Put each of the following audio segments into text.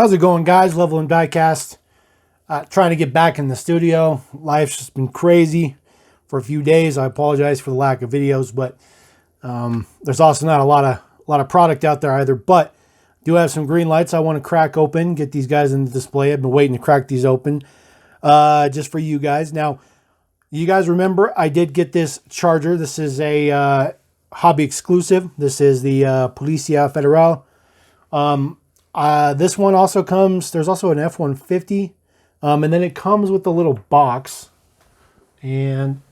How's it going, guys? Level and Diecast. Trying to get back in the studio. Life's just been crazy for a few days. I apologize for the lack of videos, but there's also not a lot of product out there either. But do have some Greenlights I want to crack open, get these guys in the display. I've been waiting to crack these open just for you guys. Now, you guys remember I did get this charger. This is a hobby exclusive. This is the Policía Federal. This one also comes, there's also an F-150, and then it comes with a little box, and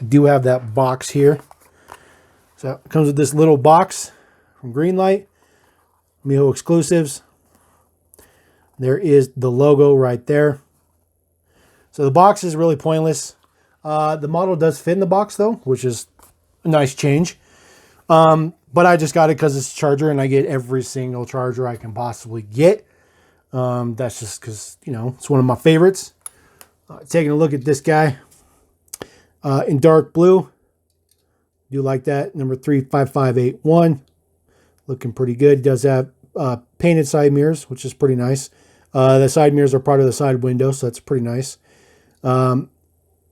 I do have that box here. So it comes with this little box from Greenlight, Miho exclusives. There is the logo right there. So the box is really pointless. The model does fit in the box though, which is a nice change. But I just got it because it's a charger, and I get every single charger I can possibly get. That's just because, you know, it's one of my favorites. Taking a look at this guy in dark blue. Do like that. Number 35581. Looking pretty good. Does have painted side mirrors, which is pretty nice. The side mirrors are part of the side window, so that's pretty nice.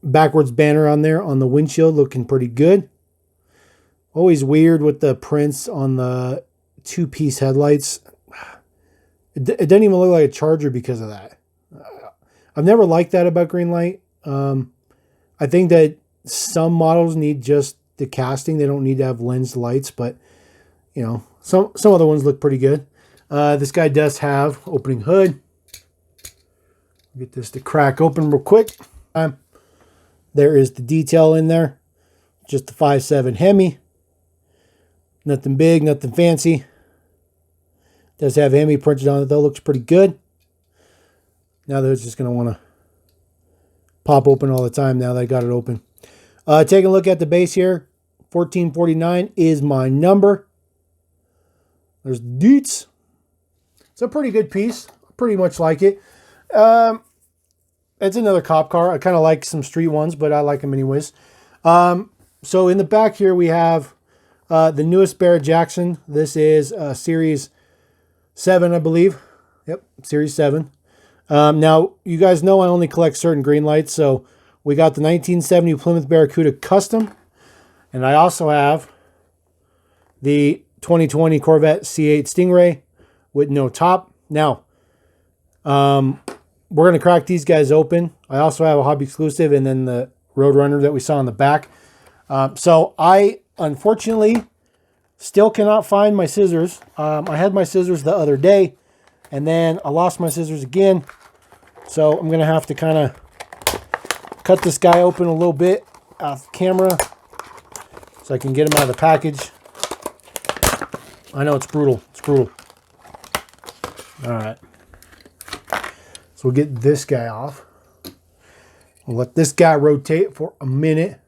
Backwards banner on there on the windshield, looking pretty good. Always weird with the prints on the two-piece headlights. It doesn't even look like a charger because of that. I've never liked that about Greenlight. I think that some models need just the casting. They don't need to have lensed lights, but you know, some other ones look pretty good. This guy does have opening hood. Get this to crack open real quick. There is the detail in there. Just a 5.7 Hemi. Nothing big, nothing fancy. Does have Hemi printed on it though. Looks pretty good. Now they're just going to want to pop open all the time now that I got it open. Taking a look at the base here. 1449 is my number. There's deets. It's a pretty good piece. Pretty much like it. It's another cop car. I kind of like some street ones, but I like them anyways. So in the back here we have the newest Barret Jackson. This is Series 7, I believe. Yep, Series 7. Now, you guys know I only collect certain Greenlights, so we got the 1970 Plymouth Barracuda Custom, and I also have the 2020 Corvette C8 Stingray with no top. Now, we're going to crack these guys open. I also have a hobby exclusive and then the Roadrunner that we saw in the back. So I, unfortunately, still cannot find my scissors. I had my scissors the other day, and then I lost my scissors again. So I'm going to have to kind of cut this guy open a little bit off camera so I can get him out of the package. I know it's brutal. It's brutal. All right. So we'll get this guy off. We'll let this guy rotate for a minute.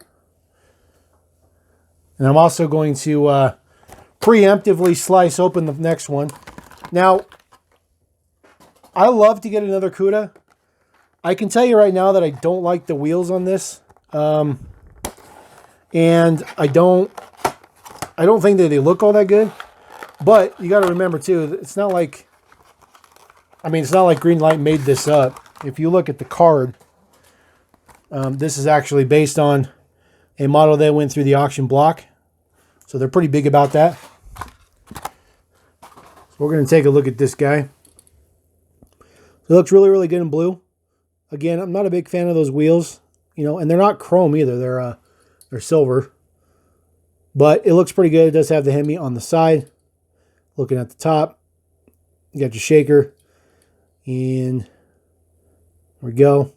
And I'm also going to preemptively slice open the next one. Now, I love to get another CUDA. I can tell you right now that I don't like the wheels on this. And I don't think that they look all that good. But you got to remember too, it's not like, it's not like Greenlight made this up. If you look at the card, this is actually based on a model that went through the auction block. So they're pretty big about that. So we're going to take a look at this guy. So it looks really, really good in blue. Again, I'm not a big fan of those wheels, you know, and they're not chrome either. They're silver. But it looks pretty good. It does have the Hemi on the side. Looking at the top, you got your shaker. And there we go.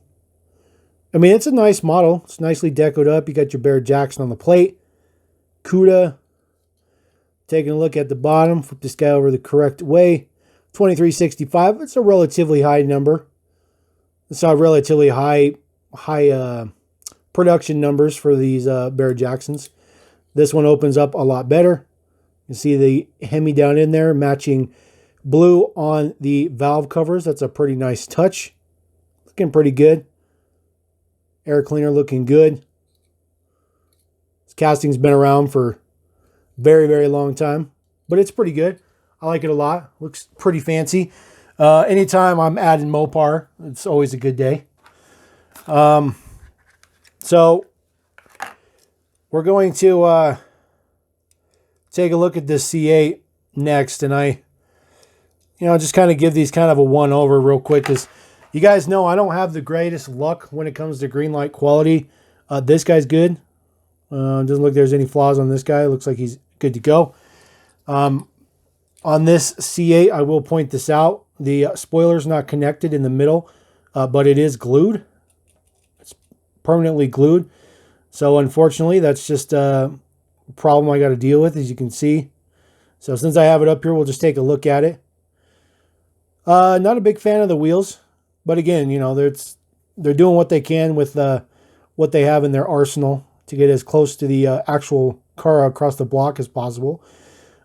It's a nice model. It's nicely decoed up. You got your Barret Jackson on the plate. CUDA. Taking a look at the bottom. Flip this guy over the correct way. 2365. It's a relatively high number. It's a relatively high production numbers for these Barret Jacksons. This one opens up a lot better. You see the Hemi down in there matching blue on the valve covers. That's a pretty nice touch. Looking pretty good. Air cleaner looking good. This casting's been around for very, very long time, but it's pretty good. I like it a lot. Looks pretty fancy. Anytime I'm adding Mopar, it's always a good day. So we're going to take a look at this C8 next, and I just kind of give these kind of a one over real quick, because you guys know I don't have the greatest luck when it comes to Greenlight quality. This guy's good. Doesn't look like there's any flaws on this guy. Looks like he's good to go. On this C8, I will point this out. The spoiler's not connected in the middle, but it is glued. It's permanently glued. So unfortunately, that's just a problem I got to deal with, as you can see. So since I have it up here, we'll just take a look at it. Not a big fan of the wheels, but again, they're doing what they can with what they have in their arsenal to get as close to the actual car across the block as possible.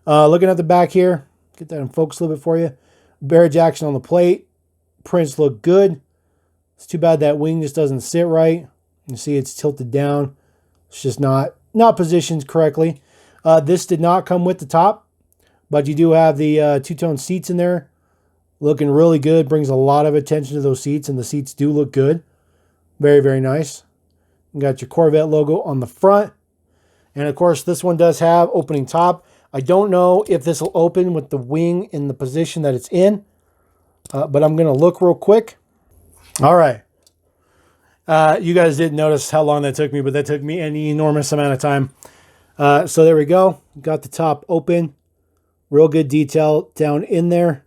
Looking at the back here, get that in focus a little bit for you. Barret Jackson on the plate. Prints look good. It's too bad that wing just doesn't sit right. You see it's tilted down. It's just not positioned correctly. This did not come with the top, but you do have the two-tone seats in there. Looking really good. Brings a lot of attention to those seats, and the seats do look good. Very, very nice. You got your Corvette logo on the front. And of course, this one does have opening top. I don't know if this will open with the wing in the position that it's in, but I'm going to look real quick. All right. You guys didn't notice how long that took me, but that took me an enormous amount of time. So there we go. Got the top open. Real good detail down in there.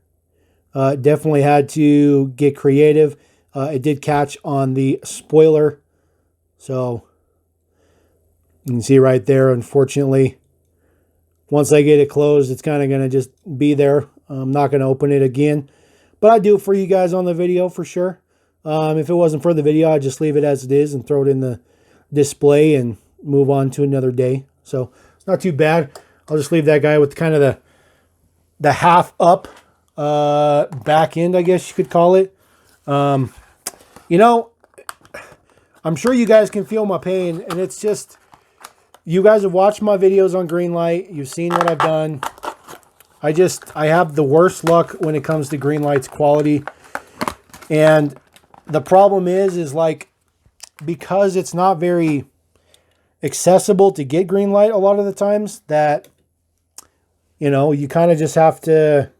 Definitely had to get creative. It did catch on the spoiler. So you can see right there, unfortunately, once I get it closed, it's kind of going to just be there. I'm not going to open it again, but I do it for you guys on the video for sure. If it wasn't for the video, I'd just leave it as it is and throw it in the display and move on to another day. So it's not too bad. I'll just leave that guy with kind of the half up back end, I guess you could call it. I'm sure you guys can feel my pain, and it's just, you guys have watched my videos on Greenlight. You've seen what I've done. I have the worst luck when it comes to Greenlight's quality. And the problem is like, because it's not very accessible to get Greenlight a lot of the times, that, you kind of just have to,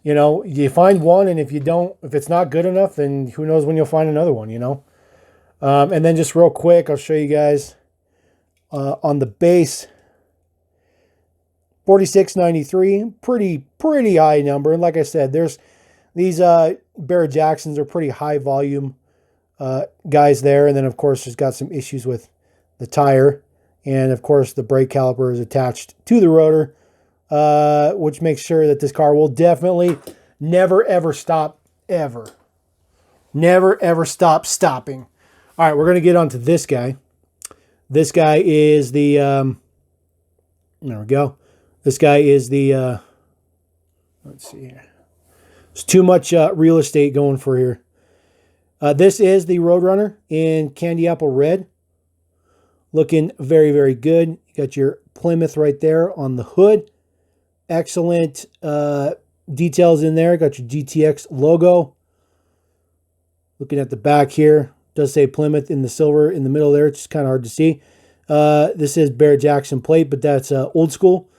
you find one, and if it's not good enough, then who knows when you'll find another one, And then just real quick, I'll show you guys on the base, 4693, pretty high number. And like I said, there's these Barret Jacksons are pretty high volume guys there. And then of course, there's got some issues with the tire, and of course the brake caliper is attached to the rotor, which makes sure that this car will definitely never ever stop, ever. Never ever stop stopping. All right, we're going to get onto this guy. This guy is the, there we go. This guy is the, let's see here. There's too much real estate going for here. This is the Roadrunner in Candy Apple Red. Looking very, very good. You got your Plymouth right there on the hood. Excellent details in there. Got your GTX logo. Looking at the back here. Does say Plymouth in the silver in the middle there. It's just kind of hard to see. This is Barret Jackson plate, but that's old school.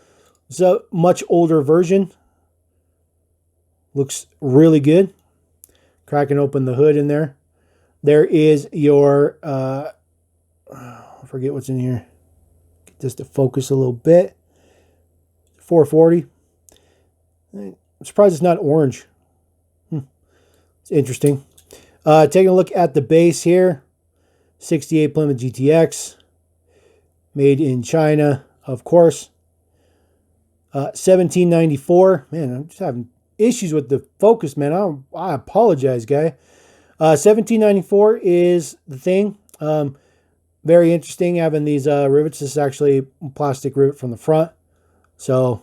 It's a much older version. Looks really good. Cracking open the hood in there. There is your, I forget what's in here. Get this to focus a little bit. 440. I'm surprised it's not orange. It's interesting. Taking a look at the base here. 68 Plymouth GTX. Made in China, of course. 1794. Man, I'm just having issues with the focus, man. I apologize, guy. 1794 is the thing. Very interesting having these rivets. This is actually a plastic rivet from the front. So,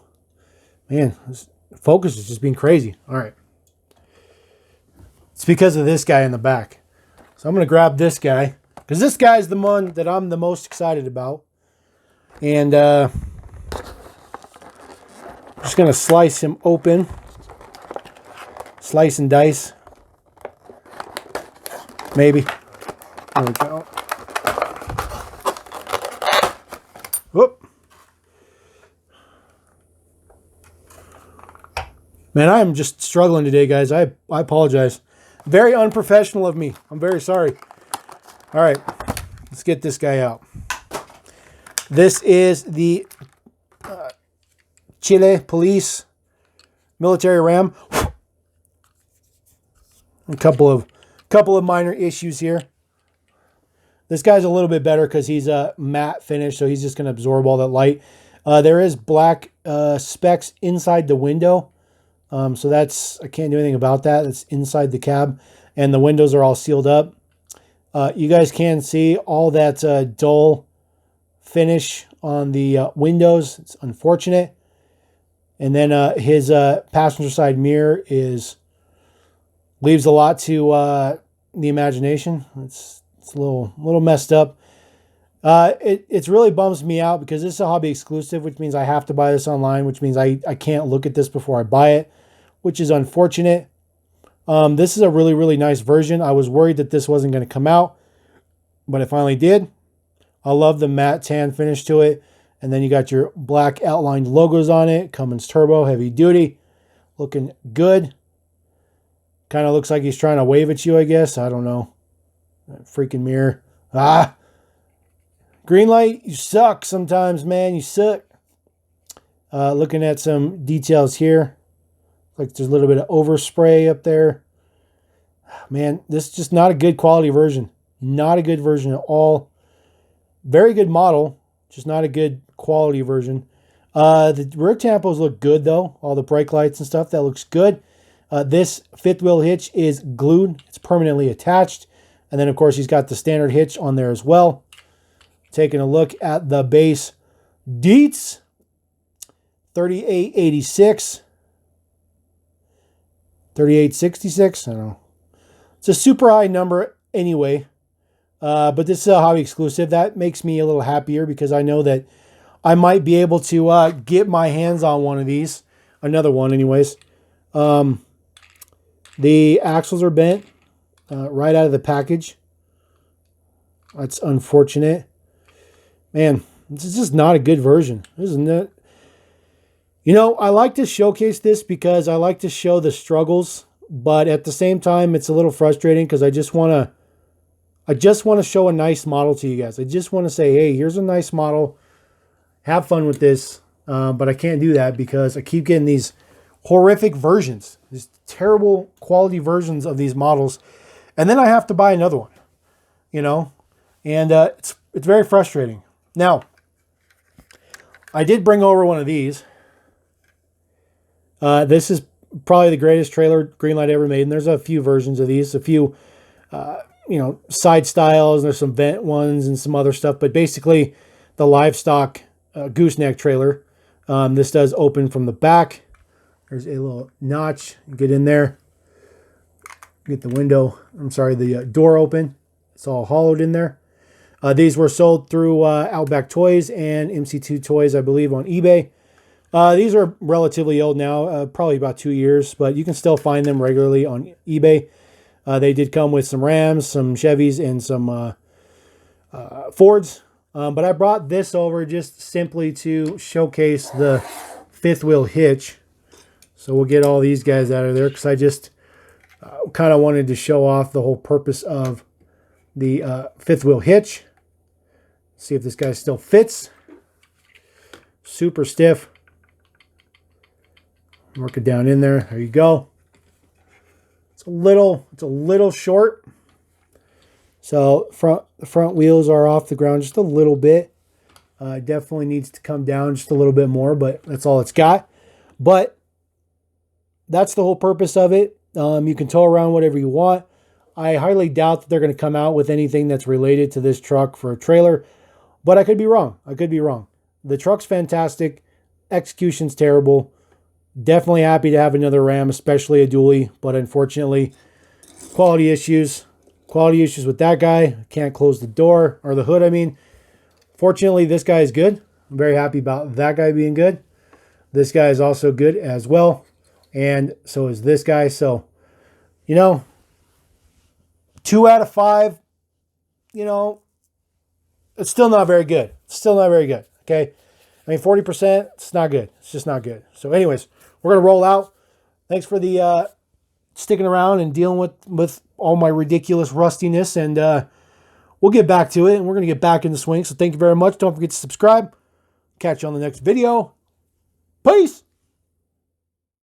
man, this focus is just being crazy. All right. It's because of this guy in the back. So I'm going to grab this guy, because this guy is the one that I'm the most excited about. And Just going to slice him open. Slice and dice. Maybe. There we go. Whoop. Man, I am just struggling today, guys. I apologize. Very unprofessional of me. I'm very sorry. All right. Let's get this guy out. This is the Chile Police Military Ram. A couple of minor issues here. This guy's a little bit better because he's a matte finish, so he's just going to absorb all that light. There is black specks inside the window, so that's, I can't do anything about that. It's inside the cab, and the windows are all sealed up. You guys can see all that dull finish on the windows. It's unfortunate. And then his passenger side mirror leaves a lot to the imagination. It's a little messed up. It really bums me out because this is a hobby exclusive, which means I have to buy this online, which means I can't look at this before I buy it, which is unfortunate. This is a really, really nice version. I was worried that this wasn't going to come out, but it finally did. I love the matte tan finish to it. And then you got your black outlined logos on it. Cummins Turbo, heavy duty. Looking good. Kind of looks like he's trying to wave at you, I guess. I don't know. That freaking mirror. Ah! Greenlight, you suck sometimes, man. You suck. Looking at some details here. Like there's a little bit of overspray up there. Man, this is just not a good quality version. Not a good version at all. Very good model. Just not a good quality version. The rear tampos look good, though. All the brake lights and stuff. That looks good. This fifth wheel hitch is glued. It's permanently attached. And then, of course, he's got the standard hitch on there as well. Taking a look at the base deets. 3886. 3866. I don't know. It's a super high number anyway. But this is a hobby exclusive. That makes me a little happier because I know that I might be able to get my hands on one of these. Another one anyways. The axles are bent right out of the package. That's unfortunate. Man, this is just not a good version. Isn't it? You know, I like to showcase this because I like to show the struggles. But at the same time, it's a little frustrating because I just want to show a nice model to you guys. I just want to say, hey, here's a nice model. Have fun with this. But I can't do that because I keep getting these horrific versions. These terrible quality versions of these models. And then I have to buy another one. You know? And it's very frustrating. Now, I did bring over one of these. This is probably the greatest trailer Greenlight ever made. And there's a few versions of these. A few... you know, side styles. There's some vent ones and some other stuff, but basically the livestock gooseneck trailer. This does open from the back. There's a little notch. Get in there. Get the window. I'm sorry, the door open. It's all hollowed in there. These were sold through Outback Toys and MC2 Toys, I believe, on eBay. These are relatively old now, probably about 2 years, but you can still find them regularly on eBay. They did come with some Rams, some Chevys, and some Fords. But I brought this over just simply to showcase the fifth wheel hitch. So we'll get all these guys out of there because I just kind of wanted to show off the whole purpose of the fifth wheel hitch. See if this guy still fits. Super stiff. Work it down in there. There you go. It's a little short. So the front wheels are off the ground just a little bit. Definitely needs to come down just a little bit more, but that's all it's got. But that's the whole purpose of it. You can tow around whatever you want. I highly doubt that they're going to come out with anything that's related to this truck for a trailer, but I could be wrong. The truck's fantastic. Execution's terrible. Definitely happy to have another Ram, especially a dually, but unfortunately, quality issues with that guy. Can't close the door, or the hood, I mean. Fortunately, this guy is good. I'm very happy about that guy being good. This guy is also good as well. And so is this guy. So, you know, 2 out of 5, you know, it's still not very good. It's still not very good. Okay. I mean, 40%, it's not good. It's just not good. So anyways, we're going to roll out. Thanks for the sticking around and dealing with all my ridiculous rustiness. And we'll get back to it. And we're going to get back in the swing. So thank you very much. Don't forget to subscribe. Catch you on the next video. Peace.